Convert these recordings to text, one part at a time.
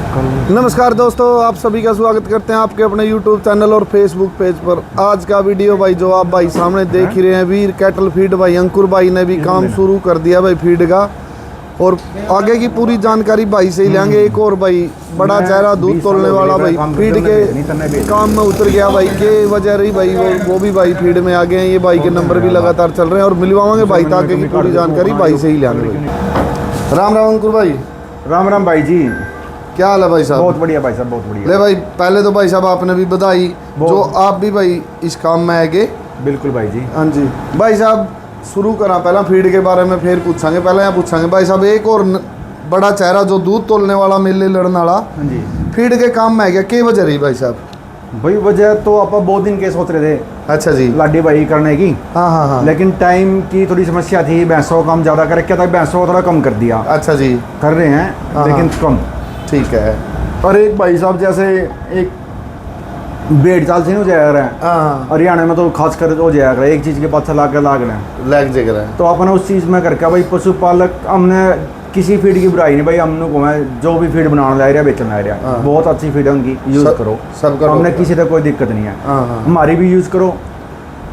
नमस्कार दोस्तों, आप सभी का स्वागत करते हैं आपके अपने YouTube चैनल और Facebook पेज पर। आज का वीडियो भाई जो आप भाई सामने देख ही रहे हैं, वीर कैटल फीड भाई अंकुर भाई ने भी काम शुरू कर दिया भाई फीड का, और आगे की पूरी जानकारी भाई से ही लेंगे। एक और भाई बड़ा चेहरा दूध तोलने वाला भाई फीड के काम में उतर गया भाई के वजह रही भाई वो भी भाई फीड में आ गए हैं। ये भाई के नंबर भी लगातार चल रहे हैं और मिलवाएंगे भाई ताकि की पूरी जानकारी भाई से ही लेंगे भाई। राम राम अंकुर भाई। राम राम भाई जी, क्या हाल है भाई साहब? बहुत बढ़िया भाई साहब, बहुत बढ़िया। ले भाई, पहले तो भाई साहब आपने भी बधाई जो आप भी भाई इस काम में आएंगे। बिल्कुल भाई जी। हाँ जी भाई साहब, शुरू करा पहला फीड के बारे में, फिर पूछांगे। पहले यहाँ पूछांगे भाई साहब, एक और बड़ा चेहरा जो दूध तोलने वाला मेले लड़ने वाला हाँ जी फीड के काम में आएगा, क्या वजह रही भाई साहब? भाई वजह तो आप बहुत दिन के सोच रहे थे। अच्छा जी। लाडी भाई करने की। हाँ हाँ हाँ। लेकिन टाइम की थोड़ी समस्या थी, भैंसों का काम ज़्यादा कर रखा था, भैंसों को थोड़ा कम कर दिया। अच्छा जी। कर रहे हैं हाँ, लेकिन कम। ठीक है। और एक भाई साहब जैसे एक बेड़ चाल से नहीं हो जाया रहा है, हाँ हरियाणा में तो खास कर हो जाया रहा है, एक चीज़ के पास लाग रहे हैं लैग जग रहा है। तो अपने उस चीज़ में करके भाई पशुपालक हमने किसी फीड की बुराई नहीं भाई, हमने को है जो भी फीड बनाने ला रहा बेचने ला रहा हाँ। बहुत अच्छी फीड है उनकी, यूज़ करो सब करो, हमने किसी तक कोई दिक्कत नहीं है। हाँ हाँ। हमारी भी यूज़ करो,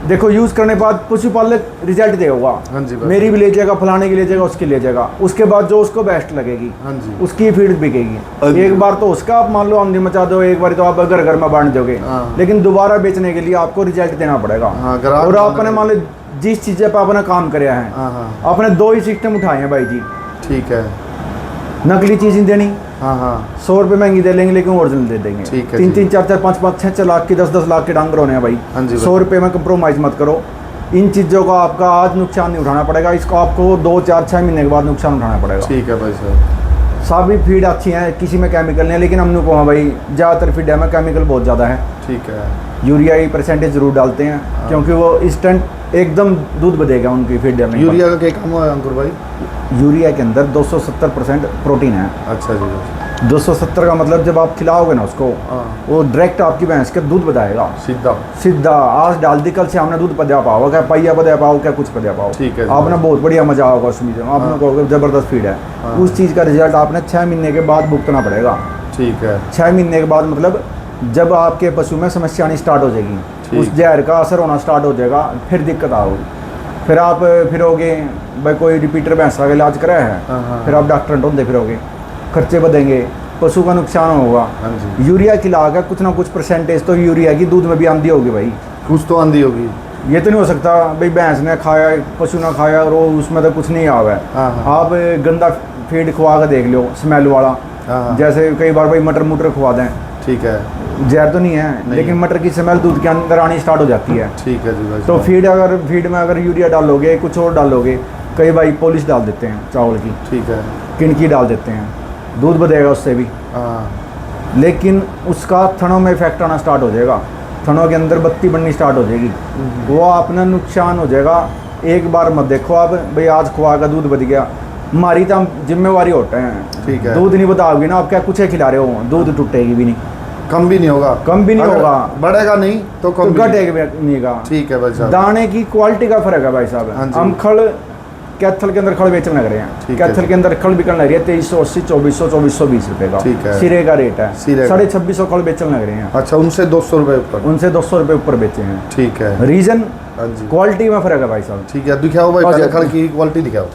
देखो यूज़ करने के बाद पशुपालक रिजल्ट देगा। हाँ जी भाई। मेरी भी ले जाएगा, फलाने की ले जाएगा, उसकी ले जाएगा, उसके बाद जो उसको बेस्ट लगेगी हाँ जी। उसकी फीड बिकेगी। जी। एक बार तो उसका आप मान लो आमदनी मचा दो, एक बार तो आप घर घर में बांट दोगे, हाँ। लेकिन दोबारा बेचने के लिए आपको रिजल्ट देना पड़ेगा। हाँ, ग्राहक और आपने मान लो जिस चीज़ पर आपने काम कराया है, हाँ हाँ। आपने दो ही सिस्टम उठाए हैं भाई जी। ठीक है। नकली चीज़ नहीं देनी, हाँ हाँ। 100 रुपये महंगी दे लेंगे लेकिन ओरिजिनल दे देंगे। ठीक है 3-3, 4-4, 5-5, 6-6 लाख की, 10-10 लाख के डांगर होने हैं भाई। हाँ जी। 100 रुपये में कंप्रोमाइज़ मत करो। इन चीज़ों का आपका आज नुकसान नहीं उठाना पड़ेगा, इसको आपको 2-4-6 महीने के बाद नुकसान उठाना पड़ेगा। ठीक है भाई साहब। सभी फीड अच्छी हैं, किसी में केमिकल नहीं है, लेकिन हमने कहा भाई ज़्यादातर फीड में केमिकल बहुत ज़्यादा है। ठीक है। यूरिया की परसेंटेज ज़रूर डालते हैं, क्योंकि वो इंस्टेंट एकदम दूध बदेगा उनकी फीड में। यूरिया का क्या काम हुआ है अंकुर भाई? यूरिया के अंदर 270% प्रोटीन है। अच्छा जी। 270 का मतलब जब आप खिलाओगे ना उसको, हाँ। वो डायरेक्ट आपकी भैंस के दूध बताएगा सीधा सीधा। आज डाल दी, कल से हमने दूध पदा पाओ, क्या पहिया पदा पाओ, क्या कुछ पदा पाओ। ठीक है। आपने बहुत बढ़िया मजा होगा उसमें, आपने कहोगे जबरदस्त फीड है। हाँ। उस चीज़ का रिजल्ट आपने 6 महीने के बाद भुगतना पड़ेगा। ठीक है। 6 महीने के बाद मतलब जब आपके पशु में समस्या आनी स्टार्ट हो जाएगी, ठीक। उस जहर का असर होना स्टार्ट हो जाएगा, फिर दिक्कत आओगी। फिर आप फिरोगे भाई, कोई रिपीटर भैंस का इलाज कराया है, हाँ। फिर आप डॉक्टर ढूंढते फिरोगे, खर्चे बढ़ेंगे, पशु का नुकसान होगा। हाँ जी। यूरिया खिलाकर कुछ ना कुछ परसेंटेज तो यूरिया की दूध में भी आंधी होगी भाई। कुछ तो आंधी होगी। ये तो नहीं हो सकता भाई भैंस ने खाया, पशु ने खाया और उसमें तो कुछ नहीं आवा है। हाँ हाँ। आप गंदा फीड खुआ कर देख लो, स्मेल वाला। हाँ। जैसे कई बार भाई मटर मुटर खुआ दें, ठीक है। जहर तो नहीं है, लेकिन मटर की स्मेल दूध के अंदर आनी स्टार्ट हो जाती है। ठीक है जी भाई। तो फीड में अगर यूरिया डालोगे, कुछ और डालोगे, कई भाई पॉलिश डाल देते हैं चावल की, ठीक है। किनकी डाल देते हैं, दूध बढ़ेगा उससे भी, हाँ। लेकिन उसका थनों में इफेक्ट आना स्टार्ट हो जाएगा, थनों के अंदर बत्ती बननी स्टार्ट हो जाएगी, वो अपना नुकसान हो जाएगा। एक बार मत देखो आप भाई आज खुआ का दूध बच गया, हमारी तो हम जिम्मेवारी होते हैं। ठीक है। दूध नहीं बताओगे ना, आप क्या कुछ खिला रहे हो, दूध टूटेगी भी नहीं, कम भी नहीं होगा। कम भी नहीं अगर होगा, बढ़ेगा नहीं तो कम भी नहीं। घटेगा भी नहीं का। ठीक है भाई साहब। दाने की क्वालिटी का फर्क है भाई साहब। हाँ जी। हम खड़ कैथल के अंदर खड़ बेचने लग रहे हैं, ठीक है। कैथल के अंदर खड़ बिकने लग रही है 2380, 2400, 2420 रुपए का। ठीक है। सिरे का रेट है, सिरे का। 2650 खड़ बेचने लग रहे हैं। अच्छा, उनसे 200 रुपये ऊपर। उनसे 200 रुपये ऊपर बेचे हैं। ठीक है। रीजन हाँ जी। क्वालिटी में फर्क है भाई साहब। ठीक है, दिखाओ भाई, पहले खड़ की क्वालिटी दिखाओ।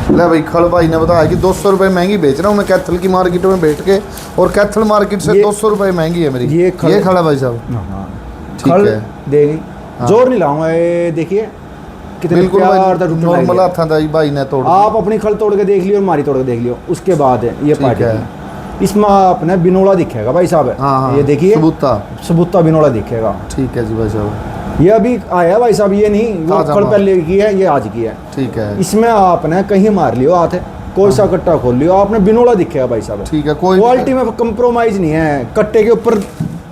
ले भाई, खड़ भाई ने बताया कि 200 रुपये महंगी बेच रहा हूँ मैं कैथल की मार्केट में बैठ के, और कैथल मार्केट से 200 रुपये महंगी है मेरी। ये खड़ा भाई साहब। ठीक खड़ है। देगी, हाँ। जोर नहीं लाऊंगा, ये देखिए कितने बिल्कुल प्यार भाई, से टूटने नॉर्मल लगे। हाथा था भाई ने तोड़ दी। आप अपनी खल तोड़ के देख लियो और हमारी तोड़ के देख लियो, उसके बाद है ये ठीक पार्टी है। की। इसमें आपने बिनोला दिखेगा भाई साहब। हाँ हाँ। ये देखिए सबूता बिनोला दिखेगा। ठीक है जी भाई साहब। ये अभी आया भाई साहब, ये नहीं वो ताज़ा कल माल। पहले की है, ये आज की है। ठीक है। इसमें आपने कहीं मार लियो हाथ, कोई सा कट्टा खोल लियो, आपने बिनोला दिखेगा भाई साहब। ठीक है। कोई क्वालिटी में कंप्रोमाइज नहीं है। कट्टे के ऊपर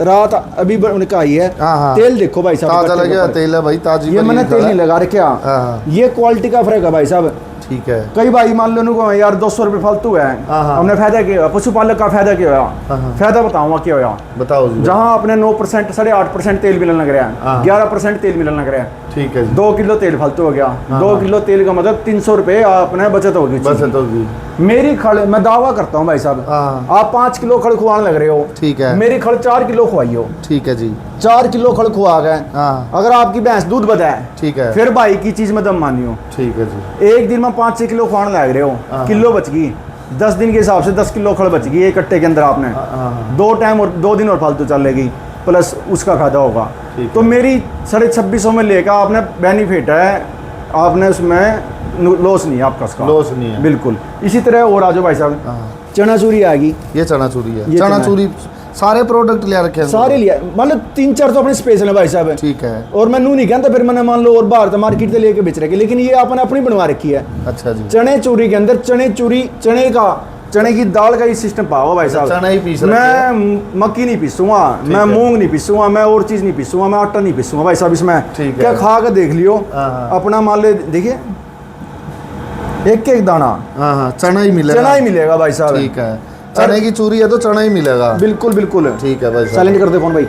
रात अभी उनका आई है, हाँ हाँ। तेल देखो भाई साहब, ताजा कट्टे के लगे ऊपर। तेल है भाई, ताजी ये मैंने तेल नहीं लगा रखे। हाँ। ये क्वालिटी का फर्क है भाई साहब। ठीक है। कई भाई मान लो उनको यार 200 रुपये फालतू है, हाँ। हमने फायदा क्या हुआ, पशुपालक का फायदा क्या हाँ। हुआ, फायदा बताऊंगा क्या हुआ। बताओ जी। जहाँ अपने 9% 8.5% तेल मिलने लग रहा हाँ। है, 11% तेल मिलने लग रहा है, ठीक है जी। 2 किलो तेल फालतू हो गया। हाँ। 2 किलो तेल का मतलब 300 रुपये अपने बचत होगी। बचत होगी। मेरी खड़ मैं दावा करता हूँ भाई साहब, हाँ। आप 5 किलो खड़ खुआने लग रहे हो, ठीक है। मेरी खड़ 4 किलो खुआई हो, ठीक है जी। 4 किलो खड़ खुआ गए। हाँ। अगर आपकी भैंस दूध बताए, ठीक है। फिर भाई की चीज में दम मानियो। ठीक है जी। एक दिन में 5-6 किलो खुआने लग रहे हो, हाँ। किलो बच गई, 10 दिन के हिसाब से 10 किलो खड़ बच गई एक कट्टे के अंदर आपने। हाँ। 2 टाइम और 2 दिन और फालतू चलेगी, प्लस उसका फायदा होगा। ठीक तो है। मेरी 2650 में लेकर आपने बेनिफिट है, आपने उसमें लॉस नहीं है आपका, उसका लॉस नहीं है। बिल्कुल। इसी तरह और आजो भाई साहब, हाँ। चना चूरी आएगी, ये चनाचूरी है। ये चनाचूरी सारे प्रोडक्ट ले रखे हैं सारे लिया, मतलब 3-4 तो अपने स्पेशल है भाई साहब। ठीक है। और मैं नू नहीं कहता, फिर मैंने मान लो और बाहर तो मार्केट से लेके बेच रखे, लेकिन ये आपने अपनी बनवा रखी है। अच्छा जी। चने चूरी के अंदर चने चूरी, चने की दाल का ही सिस्टम पाओ भाई साहब। चना ही पीस रखे मैं मक्की नहीं पीसूंगा, मैं मूंग नहीं पीसूंगा, मैं और चीज नहीं पीसूंगा, मैं आटा नहीं पीसूंगा भाई साहब इसमें। ठीक है। क्या खा कर देख लियो, हाँ। अपना मान ले, देखिए एक एक दाना हाँ हाँ, चना ही मिलेगा। चना ही मिलेगा भाई साहब। ठीक है। चने की चूरी है तो चना ही मिलेगा। बिल्कुल बिल्कुल। ठीक है भाई साहब। चैलेंज कर दे कौन भाई।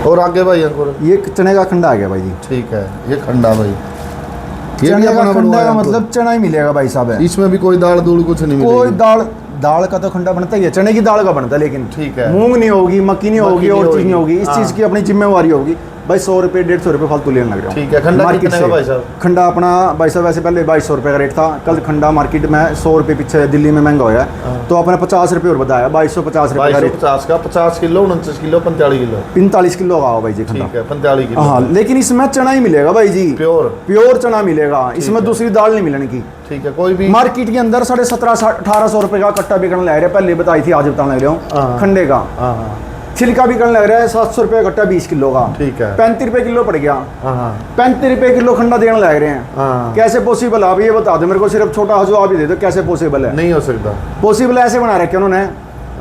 और आगे भाई अंकुर। ये चने का खंडा आ गया भाई जी। ठीक है। ये खंडा भाई, ये चने भी का अपना खंडा बनवाया का अंकुर। मतलब चना ही मिलेगा भाई साहब है। इसमें भी कोई दाल दूल कुछ नहीं कोई मिलेगी। दाल का तो खंडा बनता ही है, चने की दाल का बनता है, लेकिन ठीक है। मूंग नहीं होगी, मक्की नहीं होगी, और चीज नहीं होगी। इस हाँ। चीज की अपनी जिम्मेवारी होगी भाई। 100 रुपये 150 रुपये फालतू लेने लग रहा हूँ। ठीक है। खंडा मार्केट कितने का से। भाई साहब? खंडा अपना भाई साहब वैसे पहले 2200 रुपये का रेट था, कल खंडा मार्केट में 100 रुपये पीछे दिल्ली में महंगा होया है, तो अपने 50 रुपये और बताया, 2250 रुपये का रेट। 2250 का 50 किलो, 29 किलो, 45 किलो। 45 किलो का होगा भाई जी खंडा। ठीक है। 45 किलो। हाँ, लेकिन इसमें चना ही मिलेगा भाई जी, प्योर। प्योर चना मिलेगा, इसमें है। दूसरी दाल नहीं मिलने की। ठीक है। कोई भी मार्केट के अंदर 1750-1800 रुपये का कट्टा बिकने लग रहा है, पहले बताई थी, आज बताने लग रहा हाँ। हूँ खंडे का। हाँ हाँ। छिलका बिकने लग रहा है 700 रुपये कट्टा 20 किलो का। ठीक है। 35 रुपये किलो पड़ गया। हाँ हाँ 35 रुपये किलो खंडा देने लग रहे हैं। हाँ। कैसे पॉसिबल, आप ये बता दो मेरे को, सिर्फ छोटा जो आप ही दे दो, कैसे पॉसिबल है। नहीं हो सकता। पॉसिबल ऐसे बना रखे उन्होंने,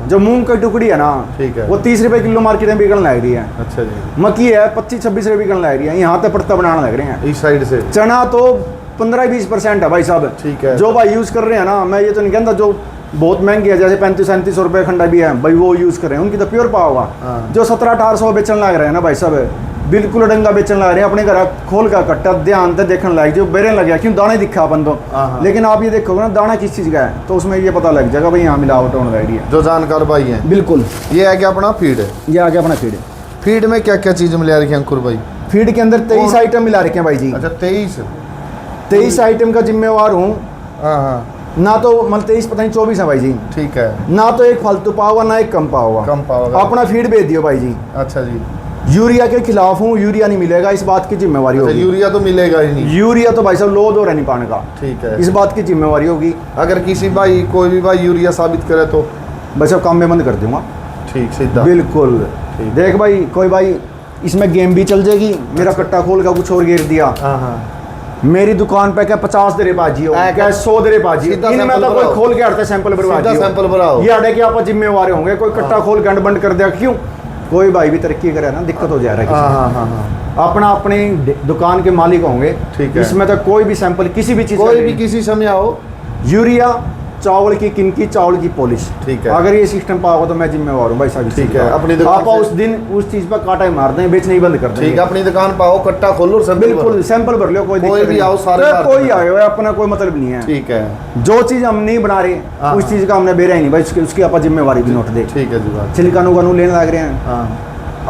जो मूंग की टुकड़ी है ना, ठीक है। वो 30 रुपये किलो मार्केट में बिकने लग रही है। अच्छा जी। मक्की है 25-26 रुपये बिकने लग रही है, यहाँ तक पड़ता बनाने लग रहे हैं। इस साइड से। चना तो 15-20% है भाई साहब। ठीक है। जो भाई यूज़ कर रहे हैं ना, मैं ये तो नहीं कहता जो बहुत महंगी है, जैसे 35-37 रुपये खंडा भी है भाई, वो यूज़ कर रहे हैं, उनकी तो प्योर पाव होगा। हाँ। जो 1700-1800 बेचने लग रहे हैं ना भाई साहब, बिल्कुल डंगा बेचने लग रहे हैं, अपने घर खोल का कट्टा ध्यान से देखने लग, जो बेरे लग गया क्यों दाने दिखा अपन तो। हाँ। लेकिन आप ये देखोगे ना दाना किस चीज़ का है, तो उसमें ये पता लग जाएगा भाई यहाँ मिलावट होने लग रही है। जो जानकार भाई हैं। बिल्कुल। ये है क्या अपना फीड है? ये आ गया अपना फीड। फीड में क्या क्या चीज़ मिला रखी है अंकुर भाई? फीड के अंदर 23 आइटम मिला रखे हैं भाई जी। अच्छा 23। 23 आइटम का जिम्मेवार हूँ हाँ हाँ। ना, तो मतलब 23 पता नहीं 24 है भाई जी। ठीक है। ना तो एक फालतू पाव हुआ, ना एक कम पाव हुआ। कम पाव होगा। अपना फीड भेज दियो भाई जी। अच्छा जी। यूरिया के खिलाफ हूँ, यूरिया नहीं मिलेगा, इस बात की जिम्मेवारी अच्छा, होगी। यूरिया तो मिलेगा ही नहीं। यूरिया तो भाई साहब लो दो रहनी पाने का, ठीक है। इस बात की जिम्मेवारी होगी। अगर किसी भाई कोई भी भाई यूरिया साबित करे तो बस अब काम में बंद कर दूंगा। ठीक सीधा। बिल्कुल। ठीक। देख भाई, कोई भाई इसमें गेम भी चल जाएगी, मेरा कट्टा खोल का कुछ और घेर दिया, हाँ हाँ। मेरी दुकान पे क्या 50 दरे बाजी हो, क्या 100 दरे बाजी हो, सीधा इनमें सैंपल तो कोई भराओ। खोल के हटता सैंपल सीधा बर्बादी हो। सैंपल भराओ। ये अड़े के आप जिम्मेवार होंगे, कोई कट्टा खोल के बंद कर दिया, क्यों? कोई भाई भी तरक्की करे ना, दिक्कत हो जा रहा है हाँ किसी हाँ हाँ हाँ। अपना अपनी दुकान के मालिक होंगे। ठीक है। इसमें तो कोई भी सैंपल किसी भी चीज़ कोई भी किसी समय आओ। यूरिया, चावल की किनकी, चावल की पॉलिश, ठीक है। अगर ये सिस्टम पाओगे तो मैं जिम्मेवार हूँ भाई साहब। ठीक है। अपनी दुकान आप से- उस दिन उस चीज़ पर कांटा ही मार दें, बेचने ही बंद कर दें। ठीक है। अपनी दुकान पाओ, कट्टा खोलो और सैंपल बिल्कुल भरो। सैंपल भर लो, कोई दिक्कत भी नहीं। आओ, सारे तो बात कोई करो। आए हुए, अपना कोई मतलब नहीं है। ठीक है। जो चीज़ हम नहीं बना रहे हाँ। उस चीज़ का हमने बेरा ही नहीं भाई, उसकी आप जिम्मेवारी भी नोट दे। ठीक है जी बात। छिलकानू कानू लेने लग रहे हैं, हाँ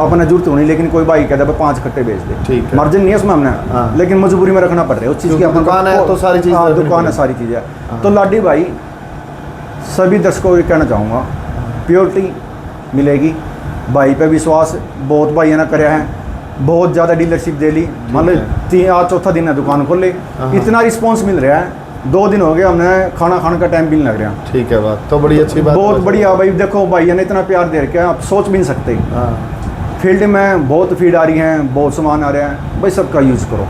अपना जरूरत होनी, लेकिन कोई भाई कहता है 5 कट्टे बेच दे। ठीक है। मार्जिन नहीं है उसमें हमने, हाँ। लेकिन मजबूरी में रखना पड़ रहा है उस चीज़ की। क्योंकि अपन दुकान है तो सारी चीज़ हाँ, रखनी दुकान है, पड़ेगी। सारी चीज़ है। हाँ। तो लाडी भाई सभी दर्शकों को ये कहना चाहूँगा, प्योरिटी मिलेगी। भाई पे विश्वास बहुत भाई ने कराया है, बहुत ज़्यादा डीलरशिप दे ली, मतलब आज चौथा दिन है दुकान खोल ले, हाँ। इतना रिस्पॉन्स मिल रहा है। 2 दिन हो गए हमने खाना खाने का टाइम भी नहीं लग रहा। ठीक है। बात तो बड़ी अच्छी बात। बहुत बढ़िया भाई, देखो भाई ने इतना प्यार दे रखा है, आप सोच भी नहीं सकते। हाँ फील्ड में बहुत फीड आ रही हैं, बहुत सामान आ रहा है भाई, सबका यूज़ करो।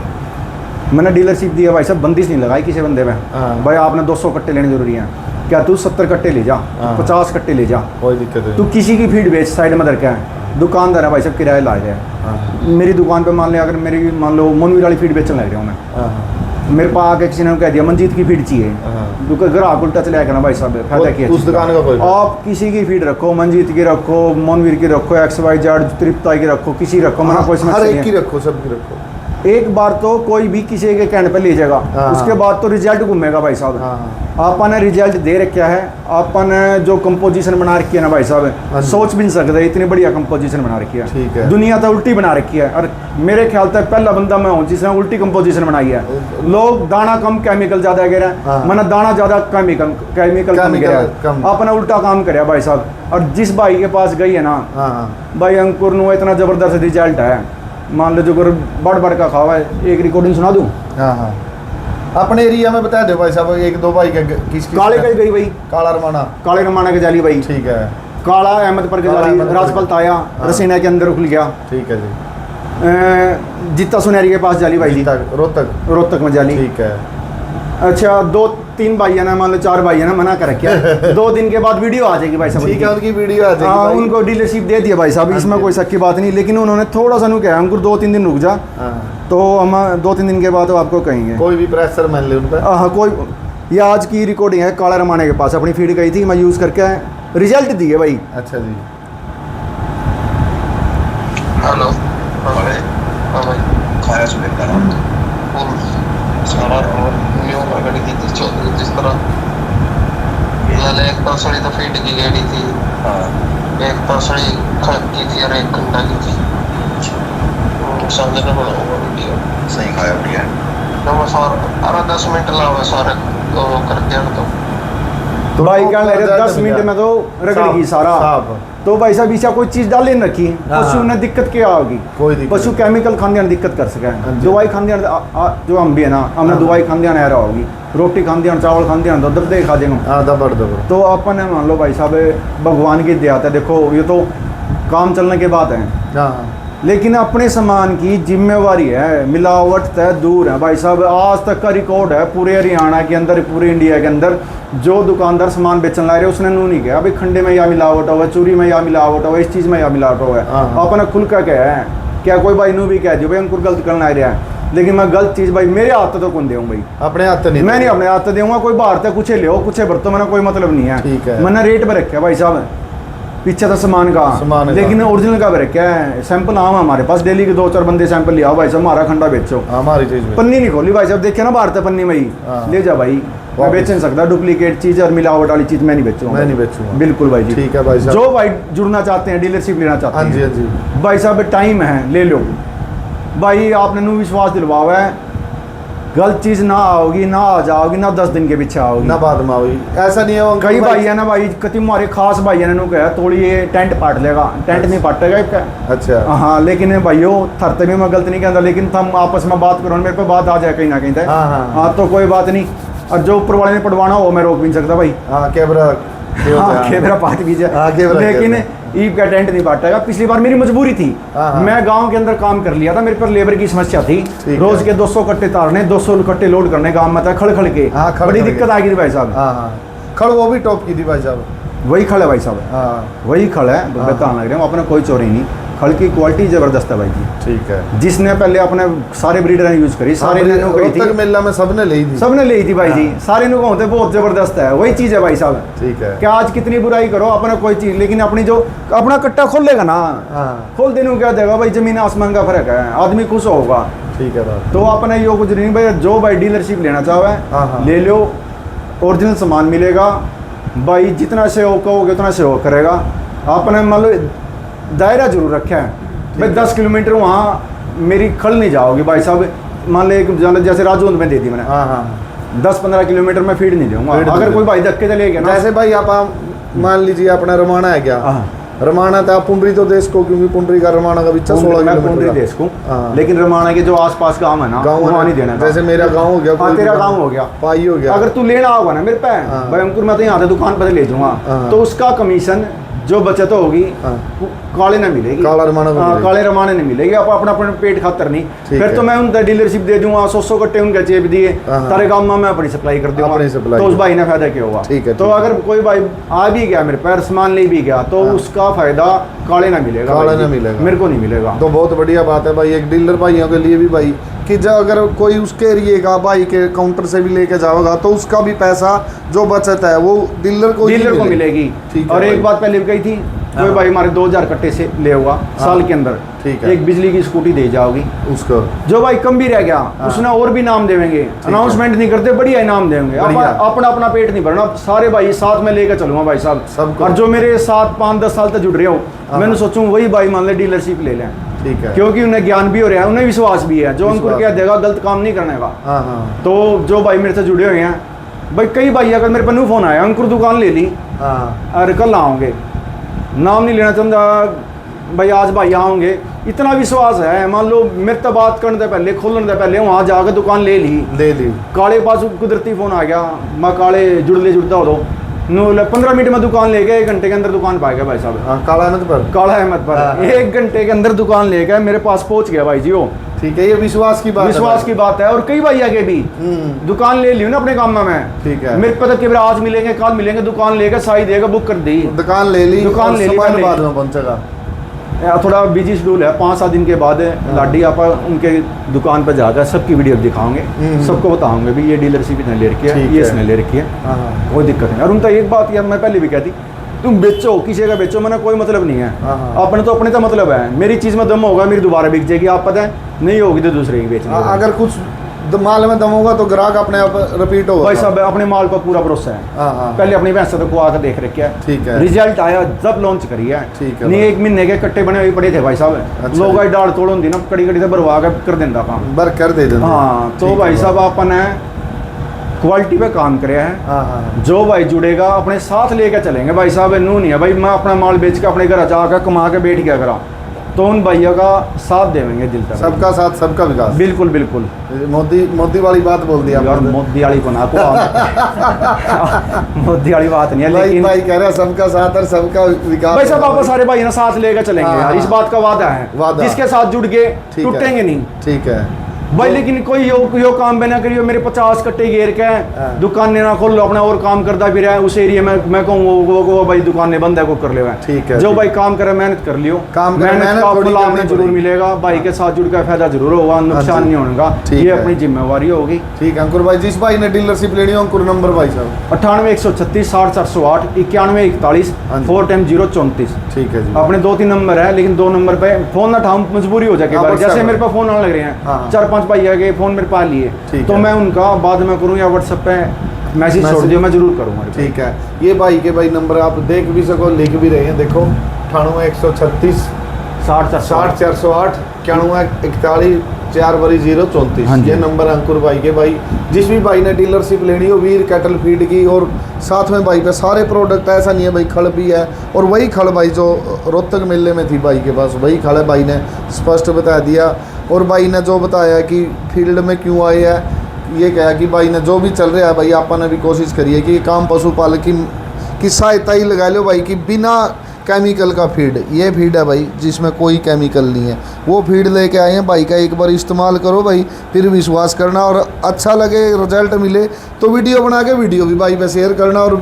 मैंने डीलरशिप दिया भाई, सब बंदिश नहीं लगाई किसी बंदे में। हाँ। भाई आपने 200 कट्टे लेने जरूरी हैं, क्या तू 70 कट्टे ले जा, हाँ। 50 कट्टे ले जा, कोई दिक्कत नहीं। तू किसी की फीड बेच, साइड में रखा है। दुकानदार है भाई, सब किराया ला रहे हैं। हाँ मेरी दुकान पे मान लिया, अगर मेरी मान लो मुनवीर वाली फीड बेचने लग रहा हूँ मैं, हाँ मेरे पास आके किसी ने कह दिया मंजीत की फीड चाहिए, हाँ। क्योंकि ग्राहक उल्टा चले आएगा ना भाई साहब, फायदा क्या है उस दुकान का कोई आप किसी की फीड रखो, मंजीत की रखो, मोनवीर की रखो, XYZ तृप्ता की रखो, किसी रखो, मना कोई हर समस्या एक नहीं की है। रखो, सबकी रखो। एक बार तो कोई भी किसी के कहने पे ले जाएगा, हाँ। उसके बाद तो रिजल्ट घूमेगा भाई साहब। हाँ। आपन ने रिजल्ट दे रखा है, आपन जो कंपोजिशन बना रखी है ना भाई हाँ साहब, जी। सोच भी नहीं सकते इतनी बढ़िया कंपोजिशन बना रखी ठीक है। है। दुनिया तो उल्टी बना रखी है, और मेरे ख्याल तक पहला बंदा मैं हूँ जिसने उल्टी कंपोजिशन बनाई है। लोग दाना कम केमिकल ज्यादा गिरा है, हाँ। मैंने दाना ज्यादा केमिकल कम गिरा कम। है, अपना उल्टा काम कराया भाई साहब। और जिस भाई के पास गई है ना हाँ। भाई अंकुर नु इतना जबरदस्त रिजल्ट है, मान लो जो बढ़ का खावा है। एक रिकॉर्डिंग सुना दूं? हाँ हाँ। अपने एरिया में बता दो भाई साहब, एक दो भाई के किस काले का ही गई भाई, काला रमाना। काले रमाना के जाली भाई, ठीक है। काला अहमदपुर के काला जाली, अहमदपुर राजपाल ताया हाँ। रसीना के अंदर खुल गया। ठीक है जी। जीता सुनहरी के पास जाली भाई जी, रोहतक रोहतक में जाली। ठीक है। अच्छा 2-3 भाई है ना, मान लो 4 भाई है ना, मना कर रखा है। 2 दिन के बाद वीडियो आ जाएगी भाई साहब। ठीक है, उनकी वीडियो आ हाँ, जाएगी। उनको डीलरशिप दे दिया भाई साहब, इसमें हाँ। कोई शक की बात नहीं। लेकिन उन्होंने थोड़ा सा नु कहा अंकुर 2-3 दिन रुक जा, हाँ। तो हम 2-3 दिन के बाद तो आपको कहेंगे। कोई भी प्रेशर मान ले उन पर। हाँ कोई, ये आज की रिकॉर्डिंग है, काला रमाने के पास अपनी फीड गई थी, मैं यूज़ करके रिजल्ट दिए भाई। अच्छा जी। हेलो। हाँ भाई खाया सुनेगा और सारा न्यू गाड़ी की थी चौधरी जिस तरह पहले एक तसड़ी तो फीट की गाड़ी थी, एक तसड़ी खड़की थी और एक घंटा की थी। समझ ना बड़ा होगा वीडियो सही खाया बढ़िया। तो वो सारा 10 मिनट लावे सारे वो कर दिया तो भाई वो क्या ले रहे रिजल्ट 10 मिनट मिल में तो रगड़ साफ- गई सारा। साफ। तो भाई साहब इसे कोई चीज़ डाल नहीं रखी, हाँ। पशु ने दिक्कत क्या होगी? कोई दिक्कत पशु नहीं। केमिकल खाने दिक्कत कर सके, हाँ जी। दवाई खाने जो हम भी है ना, हमने हाँ। दवाई खाने आ रहा होगी, रोटी खाने चावल खाने तो दबदे खा देंगे। हाँ, दबड़ दबड़। तो अपन मान लो भाई साहब भगवान की दया है, देखो ये तो काम चलने के बाद है, हाँ। लेकिन अपने सामान की जिम्मेवारी है, मिलावट तय दूर है भाई साहब। आज तक का रिकॉर्ड है पूरे हरियाणा के अंदर, पूरे इंडिया के अंदर, जो दुकानदार सामान बेचने ला रहे उसने नू नहीं कहा भाई खंडे में या मिलावट हुआ, चूरी में या मिलावट हुआ, इस चीज़ में या मिलावट हुआ है। हाँ। अपना खुल का क्या है, क्या कोई भाई नू भी कह दियो भाई अंकुर गलत करना आ रहा है, लेकिन मैं गलत चीज़ भाई मेरे हाथ तो कौन दूँ भाई, अपने हाथ नहीं। मैं नहीं अपने हाथ दूंगा। कोई बाहर तक कुछ ले कुछ बरतो, मैंने कोई मतलब नहीं है। ठीक है। मैंने रेट पर रखा भाई साहब, पीछे तो सामान का, लेकिन ओरिजिनल का भी रखा है। सैंपल आम हमारे पास डेली के 2-4 बंदे सैंपल लिया भाई साहब, हमारा खंडा बेचो। हमारी चीज में पन्नी नहीं खोली भाई साहब, देखे ना बाहर तक पन्नी में ही हाँ। ले जा भाई, मैं बेच नहीं सकता डुप्लीकेट चीज़ और मिलावट वाली चीज़ मैं नहीं बेचूंगा। मैं नहीं बेचूंगा। बिल्कुल भाई जी। ठीक है भाई साहब। जो भाई जुड़ना चाहते हैं, डीलरशिप लेना चाहते हाँ जी, हैं, हाँ जी। भाई साहब टाइम है, ले लो भाई। आपने नू विश्वास दिलवावा है, गलत चीज़ ना आओगी, ना आ जाओगी, ना 10 दिन के पीछे आओगी, ना बाद में हुई। ऐसा नहीं है वो कई भाई है ना भाई, कति हमारे खास भाई ने कहा तोड़ी ये टेंट पाट लेगा, टेंट नहीं पाटेगा इसका। अच्छा। हाँ, लेकिन भाइयों थरते में मैं गलत नहीं कहता, लेकिन हम आपस में बात करो, मेरे पे बात आ जाए कहीं ना कहीं तक। हाँ, हाँ। हाँ तो कोई बात नहीं, और जो ऊपर वाले ने पढ़वाना हो मैं रोक भी नहीं सकता भाई। हाँ, कैमरा हाँ कैमरा पाट भी हाँ, जाए, कैमरा- लेकिन कैमरा। ईद का टेंट नहीं पाटेगा। पिछली बार मेरी मजबूरी थी, हाँ, हाँ। मैं गांव के अंदर काम कर लिया था, मेरे पर लेबर की समस्या थी, ठीक रोज है। के 200 कट्टे तारने, 200 कट्टे लोड करने गांव में था, खड़ खड़ के हाँ, खड़ बड़ी खड़ के। दिक्कत आ गई थी भाई साहब। हाँ हाँ। खड़ वो भी टॉप की थी भाई साहब। वही खड़ है भाई साहब, हाँ। वही खड़ है, हाँ। बताने लग रहे हैं अपने, कोई चोरी नहीं। खड़ की क्वालिटी जबरदस्त है भाई जी। ठीक है। जिसने पहले अपने सारे ब्रीडर ने यूज करी, सारे ने नो कही रोहतक थी, मेला में सबने ली थी। सबने ली थी भाई जी, हाँ। सारे नु कहते बहुत जबरदस्त है, वही चीज है भाई साहब। ठीक है। क्या आज कितनी बुराई करो अपना कोई चीज, लेकिन अपनी जो अपना कट्टा खोलेगा ना, हाँ। खोल देने को क्या देगा भाई, जमीन आसमान का फर्क है, आदमी खुश होगा। ठीक है बात। तो अपना यो कुछ नहीं भाई, जो भाई डीलरशिप लेना चाहे हाँ, हाँ। ले लो, ओरिजिनल सामान मिलेगा भाई। जितना सहयोग कहोगे उतना सहयोग करेगा। आपने मान लो दायरा जरूर रखा है भाई, 10 किलोमीटर वहाँ मेरी खड़ नहीं जाओगी भाई साहब। मान ले जैसे राजौंद में दे दी मैंने, हाँ हाँ। 10-15 किलोमीटर में फीड नहीं दूंगा। फीड नहीं अगर कोई दूंगा। भाई धक्के से ले गया ना, जैसे भाई आप मान लीजिए अपना रमाना है क्या, हाँ। रमाना था पुंडरी तो देश को, क्योंकि पुंडरी का रमाना का बिच्चा 16 मैं किलोमीटर पुंडरी का। देश को, हाँ। लेकिन रमाना के जो आसपास गाँव है ना, गाँव वहाँ है नहीं देना। जैसे मेरा गाँव हो गया, हाँ कोई तेरा भी गाँव हो गया, पाई हो गया। अगर तू लेना होगा ना मेरे पे, हाँ। भाई अंकुर मैं तो यहाँ से दुकान पर ले जाऊंगा, हाँ। तो उसका कमीशन जो बचत होगी हाँ। काले ना मिलेगी, काला रमाना को हाँ, मिलेगी। काले रमाने नहीं मिलेगी। आप अपना अपने पेट खातर नहीं, ठीक फिर है। तो मैं उन डीलरशिप दे दूंगा, 100 कट्टे उनके चेप दिए, हाँ, हाँ। तारे गाँव में मैं अपनी सप्लाई कर दूंगा, अपनी सप्लाई तो उस कर- भाई ने फायदा क्या होगा। ठीक है, तो ठीक है। अगर कोई भाई आ भी गया मेरे पैर सामान ले भी गया, तो हाँ। उसका फायदा काले ना मिलेगा, काला भाई ना जी। मिलेगा। मेरे को नहीं मिलेगा। तो बहुत बढ़िया बात है भाई, एक डीलर भाइयों के लिए भी भाई कि जब अगर कोई उसके एरिए का भाई के काउंटर से भी लेके जाओगा तो उसका भी पैसा जो बचत है वो डीलर को मिलेगी। ठीक है और एक भाई। बात पहले भी कही थी, कोई हाँ। भाई हमारे 2000 कट्टे से ले हुआ साल के अंदर, ठीक है। एक बिजली की स्कूटी दे जाओगी। उसको जो भाई कम भी रह गया उसने और भी नाम देंगे, अनाउंसमेंट नहीं करते, बढ़िया इनाम देंगे। बढ़िया। अपना अपना पेट नहीं भरना, सारे भाई साथ में लेकर चलूंगा भाई साहब सबको। और जो मेरे साथ 5-10 साल तक जुड़ रहे हो मैंने सोचूं वही भाई मान ले डीलरशिप ले लें, ठीक है। क्योंकि उन्हें ज्ञान भी हो रहा है, उन्हें विश्वास भी है, जो अंकुर विश्वास। क्या देगा गलत काम नहीं करने का। हाँ हाँ तो जो भाई मेरे से जुड़े हुए हैं भाई, कई भाई अगर मेरे पर न्यू फोन आया अंकुर दुकान ले ली हाँ और कल आओगे, नाम नहीं लेना चाहता भाई, आज भाई आओगे, इतना विश्वास है। मान लो मेरे तो बात करने से पहले खोलने से पहले वहाँ जाकर दुकान ले ली, काले पास कुदरती फोन आ गया, मैं काले जुड़ता हो दो 15 मिनट में दुकान ले गए, 1 घंटे के अंदर दुकान पा गया भाई साहब। हाँ, काला अहमद पर काला अहमद पर हाँ। 1 घंटे के अंदर दुकान ले गए, मेरे पास पहुंच गया भाई जी वो। ठीक है, ये विश्वास की बात है विश्वास की बात है। और कई भाई आगे भी दुकान ले ली ना अपने काम में मैं, ठीक है। मेरे पता कि आज मिलेंगे कल मिलेंगे, दुकान लेकर साई देगा बुक कर दी, दुकान ले ली, दुकान ले ली, सामान पहले। बाद में पहुंचेगा। थोड़ा बिजी शेड्यूल है, 5-7 दिन के बाद लाडी आपा उनके दुकान पर जाकर सबकी वीडियो दिखाओगे, सबको बताओगे भी ये डीलरशिप इसने ले रखी है, ठीक ये है। इसने ले रखी है, हाँ हाँ कोई दिक्कत नहीं। और उनका एक बात यार मैं पहले भी कहती, तुम बेचो किसी का बेचो, मैंने कोई मतलब नहीं है, हाँ। अपने तो अपने तो मतलब है, मेरी चीज़ में दम होगा मेरी दोबारा बिक जाएगी, आप पता है नहीं होगी तो दूसरे की बेचनी होगी। अगर कुछ माल में दम होगा तो ग्राहक अपने आप रिपीट होगा। भाई साहब अपने माल पर पूरा भरोसा है, हाँ हाँ पहले अपनी भैंस को आकर देख रखे है, ठीक है। रिजल्ट आया जब लॉन्च करी है, ठीक है नहीं भाई। 1 महीने के कट्टे बने हुए पड़े थे भाई साहब, अच्छा लोग आई डाल तोड़ होती ना कड़ी कड़ी से भरवा कर देता काम। बर कर दे देते। हाँ तो ठीक भाई है साहब अपन है क्वालिटी पे काम करे हैं, हाँ हाँ जो भाई जुड़ेगा अपने साथ लेकर चलेंगे भाई साहब। नू नहीं है भाई मैं अपना माल बेच के अपने घर जाकर कमा के बैठ गया करा, तो उन भैया का साथ देंगे दिल तक। सबका साथ सबका विकास। बिल्कुल बिल्कुल। मोदी वाली बात बोल दी यार आपने। मोदी वाली को ना मोदी वाली बात नहीं है, भाई लेकिन भाई कह रहा है सबका साथ और सबका विकास। भाई साहब आप सारे भाई ना साथ लेकर चलेंगे हाँ, यार, इस बात का वादा है, वादा। जिसके साथ जुड़ गए ठीक है। टूटेंगे नहीं ठीक है भाई। लेकिन कोई यो काम बना करियो, मेरे 50 कट्टे घेर के हाँ। दुकानें ना खोल लो, अपना और काम करता भी रहा है उस एरिया में, मैं कहूँ वो भाई दुकानें बंद है को कर ले। ठीक है, जो ठीक भाई काम करे मेहनत कर लियो, काम करे, मेहनत का थोड़ी फल करनी आपने जरूर पड़ेगी। मिलेगा, भाई के साथ जुड़ कर फायदा जरूर होगा, नुकसान जी। नहीं होगा, ठीक ये है। अपनी जिम्मेवारी होगी। ठीक है अंकुर भाई, जिस भाई ने डीलरशिप लेनी हो अंकुर नंबर भाई साहब 98 136 60 408 91 41 हाँ जी। 4 टाइम 0 34। ठीक है जी। अपने 2-3 नंबर है, लेकिन 2 नंबर पे फोन ना उठाऊं मजबूरी हो जाएगी, हाँ, बार WhatsApp जैसे है। मेरे पास फोन आने लग रहे हैं, हाँ। 4-5 भाई आ गए फोन मेरे पास लिए, ठीक तो है। मैं उनका बाद में करूँ या व्हाट्सएप पे मैसेज छोड़ दियो, मैं जरूर करूँगा। ठीक है, ये भाई के भाई नंबर आप देख भी सको, लिख भी रहे हैं, देखो 98 136 60 60 408 91 41 4 0 34। हाँ जी। ये नंबर है अंकुर भाई के। भाई जिस भी भाई ने डीलरशिप लेनी हो वीर कैटल फीड की, और साथ में भाई पे सारे प्रोडक्ट, ऐसा नहीं है भाई खल भी है, और वही खल भाई जो रोहतक मेले में थी भाई के पास, वही खल है, भाई ने स्पष्ट बता दिया। और भाई ने जो बताया कि फील्ड में क्यों आए हैं, ये कहा कि भाई ने जो भी चल रहा है भाई आपने भी कोशिश करी है कि ये काम पशुपालक की सहायता ही लगा लो भाई, कि बिना केमिकल का फीड, ये फीड है भाई जिसमें कोई केमिकल नहीं है, वो फीड लेके आए हैं भाई का। एक बार इस्तेमाल करो भाई, फिर विश्वास करना, और अच्छा लगे रिजल्ट मिले तो वीडियो बना के वीडियो भी भाई पे शेयर करना, और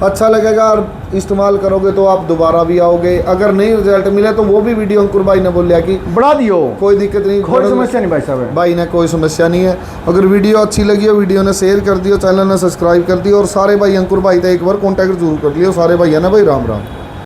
अच्छा लगेगा और इस्तेमाल करोगे तो आप दोबारा भी आओगे। अगर नहीं रिजल्ट मिले तो वो भी वीडियो अंकुर भाई ने बोलिया कि बढ़ा दियो, कोई दिक्कत नहीं, कोई समस्या नहीं भाई साहब। भाई ने कोई समस्या नहीं है। अगर वीडियो अच्छी लगी हो वीडियो ने शेयर कर दियो, चैनल ने सब्सक्राइब कर दियो, और सारे भाई अंकुर भाई थे एक बार कॉन्टैक्ट जरूर कर लियो। सारे भैया ना भाई राम राम।